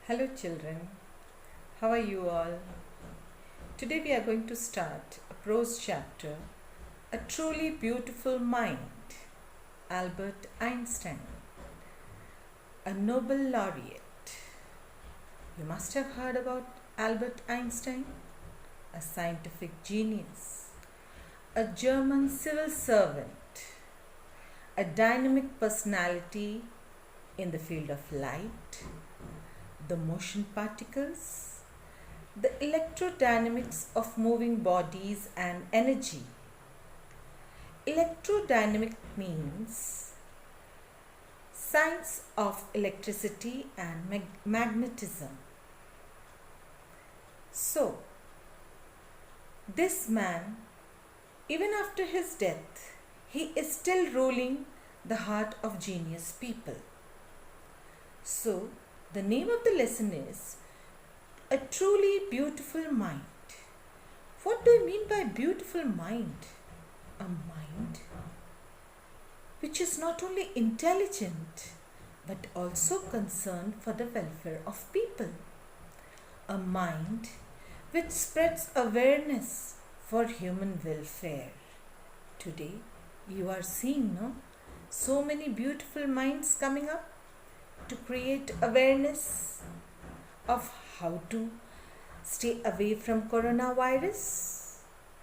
Hello children, how are you all? Today we are going to start a prose chapter, A Truly Beautiful Mind, Albert Einstein, a Nobel laureate. You must have heard about Albert Einstein, a scientific genius, a German civil servant, a dynamic personality in the field of light, the motion particles, the electrodynamics of moving bodies and energy. Electrodynamic means science of electricity and magnetism. So, this man, even after his death, he is still ruling the heart of genius people. So, the name of the lesson is A Truly Beautiful Mind. What do you mean by beautiful mind? A mind which is not only intelligent but also concerned for the welfare of people. A mind which spreads awareness for human welfare. Today you are seeing, so many beautiful minds coming up to create awareness of how to stay away from coronavirus.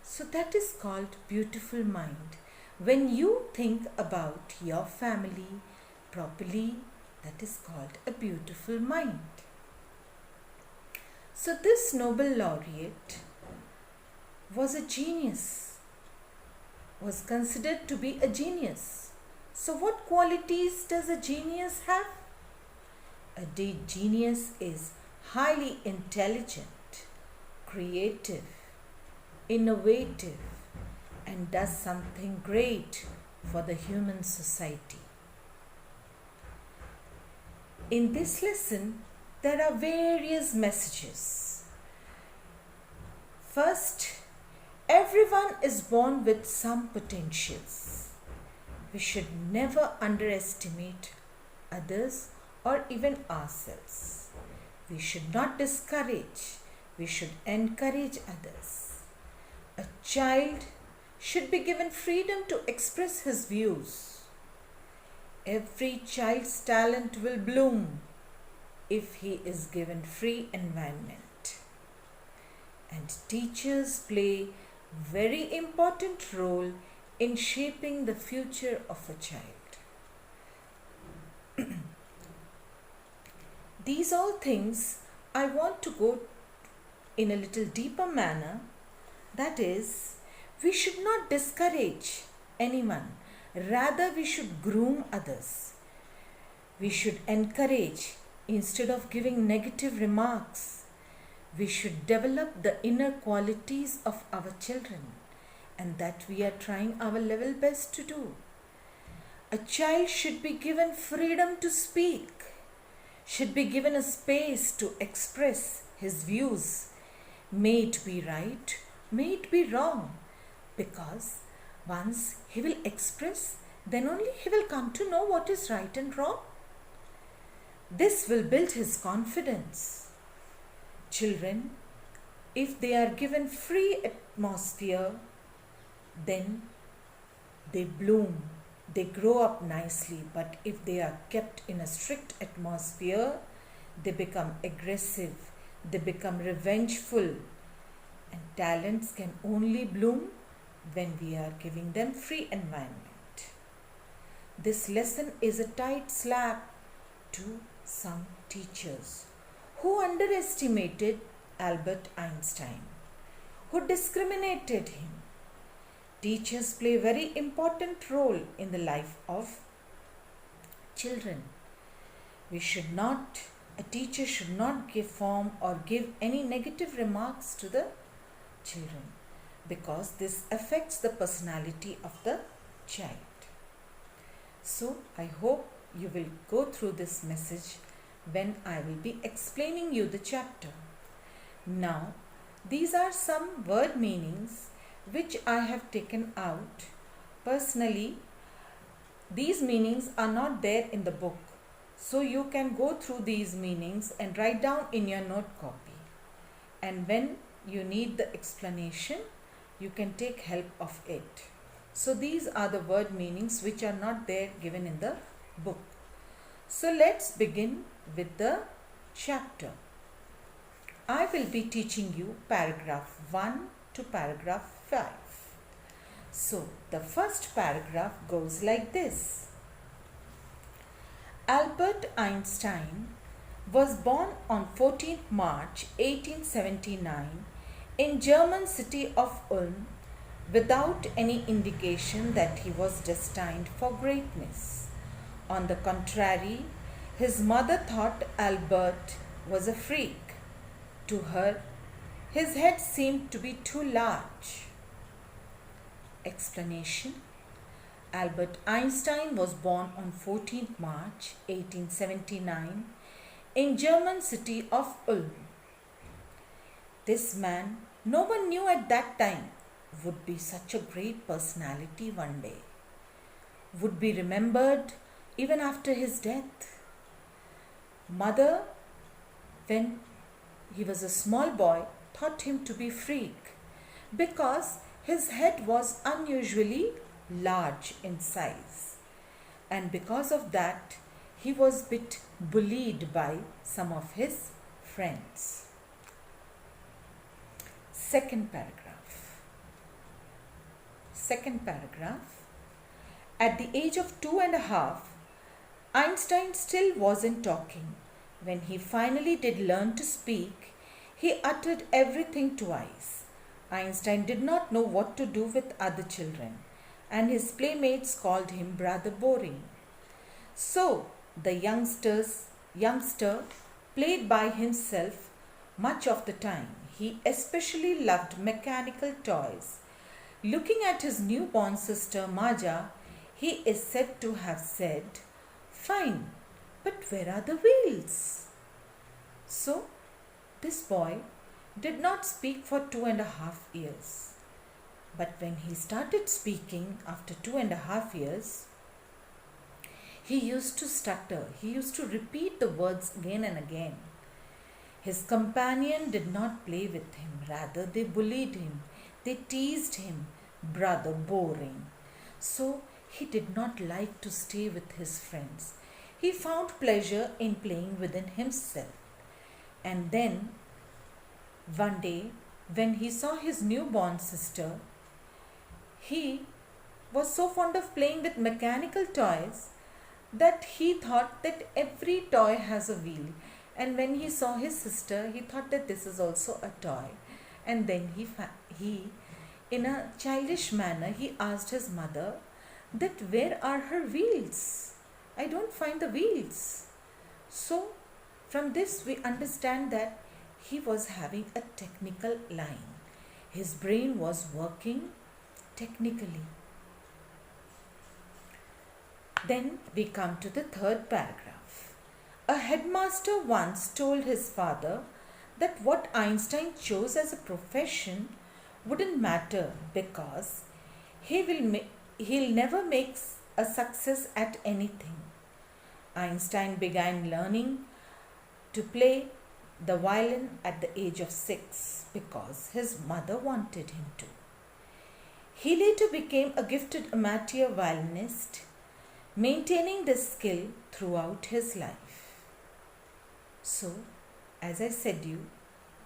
So that is called beautiful mind. When you think about your family properly, that is called a beautiful mind. So this Nobel laureate was a genius, was considered to be a genius. So what qualities does a genius have? A genius is highly intelligent, creative, innovative, and does something great for the human society. In this lesson, there are various messages. First, everyone is born with some potentials. We should never underestimate others or even ourselves. We should not discourage, we should encourage others. A child should be given freedom to express his views. Every child's talent will bloom if he is given free environment. And teachers play very important role in shaping the future of a child. These all things I want to go in a little deeper manner. That is, we should not discourage anyone. Rather, we should groom others. We should encourage instead of giving negative remarks. We should develop the inner qualities of our children, and that we are trying our level best to do. A child should be given freedom to speak, should be given a space to express his views. May it be right, may it be wrong, because once he will express, then only he will come to know what is right and wrong. This will build his confidence. Children, if they are given free atmosphere, then they bloom. They grow up nicely, but if they are kept in a strict atmosphere, they become aggressive, they become revengeful, and talents can only bloom when we are giving them free environment. This lesson is a tight slap to some teachers who underestimated Albert Einstein, who discriminated him. Teachers play a very important role in the life of children. A teacher should not give form or give any negative remarks to the children, because this affects the personality of the child. So, I hope you will go through this message when I will be explaining you the chapter. Now, these are some word meanings which I have taken out. Personally, these meanings are not there in the book. So you can go through these meanings and write down in your note copy. And when you need the explanation, you can take help of it. So these are the word meanings which are not there given in the book. So let's begin with the chapter. I will be teaching you paragraph 1 to paragraph 5. So the first paragraph goes like this. Albert Einstein was born on 14th March 1879 in German city of Ulm without any indication that he was destined for greatness. On the contrary, his mother thought Albert was a freak. To her, his head seemed to be too large. Explanation. Albert Einstein was born on 14th March 1879 in German city of Ulm. This man, no one knew at that time, would be such a great personality one day, would be remembered even after his death. Mother, when he was a small boy, thought him to be freak because his head was unusually large in size, and because of that he was a bit bullied by some of his friends. Second paragraph. At the age of 2.5, Einstein still wasn't talking. When he finally did learn to speak, he uttered everything twice. Einstein did not know what to do with other children, and his playmates called him rather boring. So the youngster played by himself much of the time. He especially loved mechanical toys. Looking at his newborn sister Maja, he is said to have said, "Fine, but where are the wheels?" So this boy did not speak for 2.5 years. But when he started speaking after 2.5 years, he used to stutter. He used to repeat the words again and again. His companion did not play with him. Rather, they bullied him. They teased him. Brother boring. So he did not like to stay with his friends. He found pleasure in playing within himself. And then, one day, when he saw his newborn sister, he was so fond of playing with mechanical toys that he thought that every toy has a wheel. And when he saw his sister, he thought that this is also a toy. And then he in a childish manner, he asked his mother that where are her wheels? I don't find the wheels. So from this we understand that he was having a technical line. His brain was working technically. Then we come to the third paragraph. A headmaster once told his father that what Einstein chose as a profession wouldn't matter because he'll never make a success at anything. Einstein began learning to play the violin at the age of 6 because his mother wanted him to. He later became a gifted amateur violinist, maintaining this skill throughout his life. So, as I said you,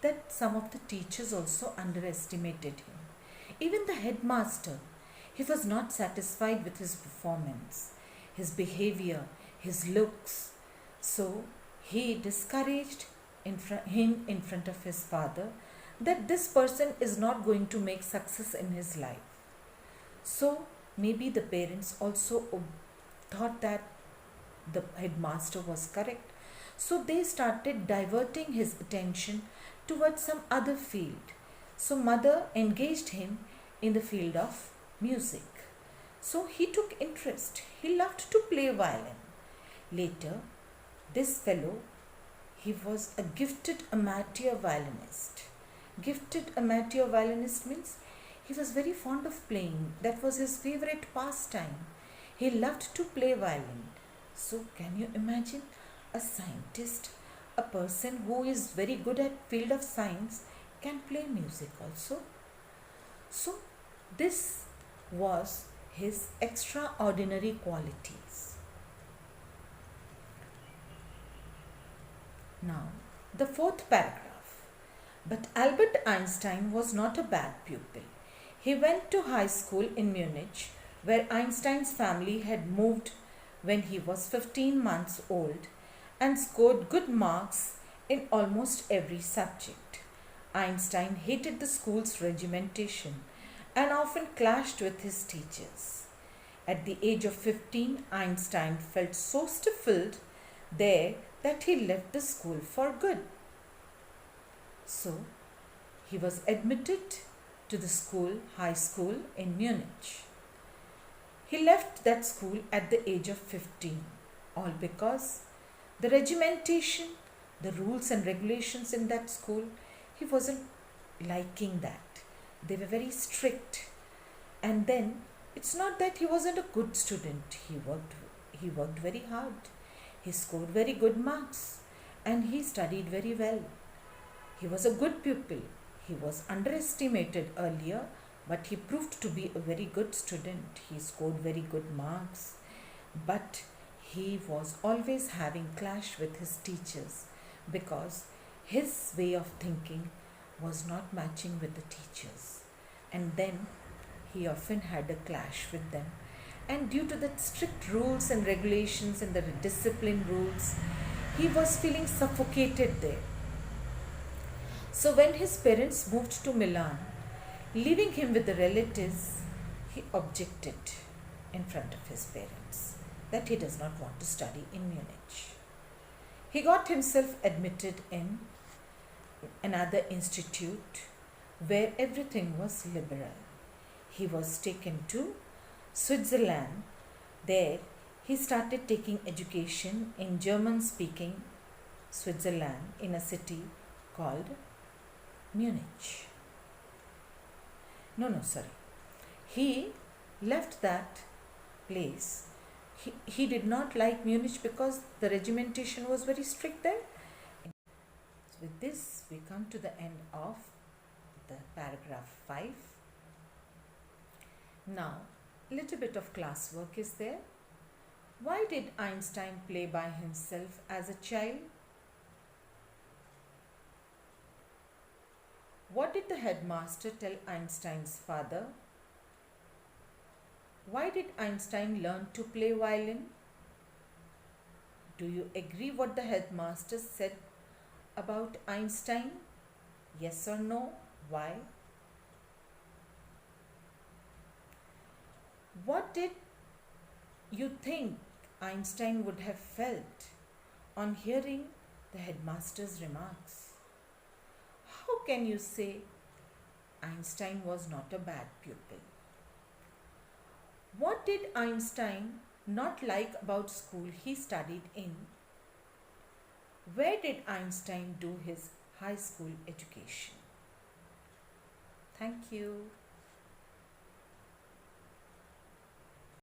that some of the teachers also underestimated him. Even the headmaster, he was not satisfied with his performance, his behavior, his looks. So, he discouraged him in front of his father that this person is not going to make success in his life. So, maybe the parents also thought that the headmaster was correct. So they started diverting his attention towards some other field. So mother engaged him in the field of music. So he took interest. He loved to play violin. Later, this fellow, he was a gifted amateur violinist. Gifted amateur violinist means he was very fond of playing. That was his favorite pastime. He loved to play violin. So can you imagine A scientist, a person who is very good at field of science, can play music also. So this was his extraordinary qualities. Now, the fourth paragraph. But Albert Einstein was not a bad pupil. He went to high school in Munich, where Einstein's family had moved when he was 15 months old, and scored good marks in almost every subject. Einstein hated the school's regimentation and often clashed with his teachers. At the age of 15, Einstein felt so stifled there that he left the school for good. So, he was admitted to the high school in Munich. He left that school at the age of 15, all because the regimentation, the rules and regulations in that school, he wasn't liking that. They were very strict. And then, it's not that he wasn't a good student. He worked very hard. He scored very good marks and he studied very well. He was a good pupil. He was underestimated earlier, but he proved to be a very good student. He scored very good marks, but he was always having clash with his teachers because his way of thinking was not matching with the teachers. And then he often had a clash with them. And due to the strict rules and regulations and the discipline rules, he was feeling suffocated there. So when his parents moved to Milan, leaving him with the relatives, he objected in front of his parents that he does not want to study in Munich. He got himself admitted in another institute where everything was liberal. He was taken to Switzerland. There he started taking education in German-speaking Switzerland in a city called Munich. He left that place. He did not like Munich because the regimentation was very strict there. With this, we come to the end of the paragraph 5. Now, a little bit of classwork is there. Why did Einstein play by himself as a child? What did the headmaster tell Einstein's father? Why did Einstein learn to play violin? Do you agree what the headmaster said about Einstein? Yes or no? Why? What did you think Einstein would have felt on hearing the headmaster's remarks? How can you say Einstein was not a bad pupil? What did Einstein not like about school he studied in? Where did Einstein do his high school education? Thank you.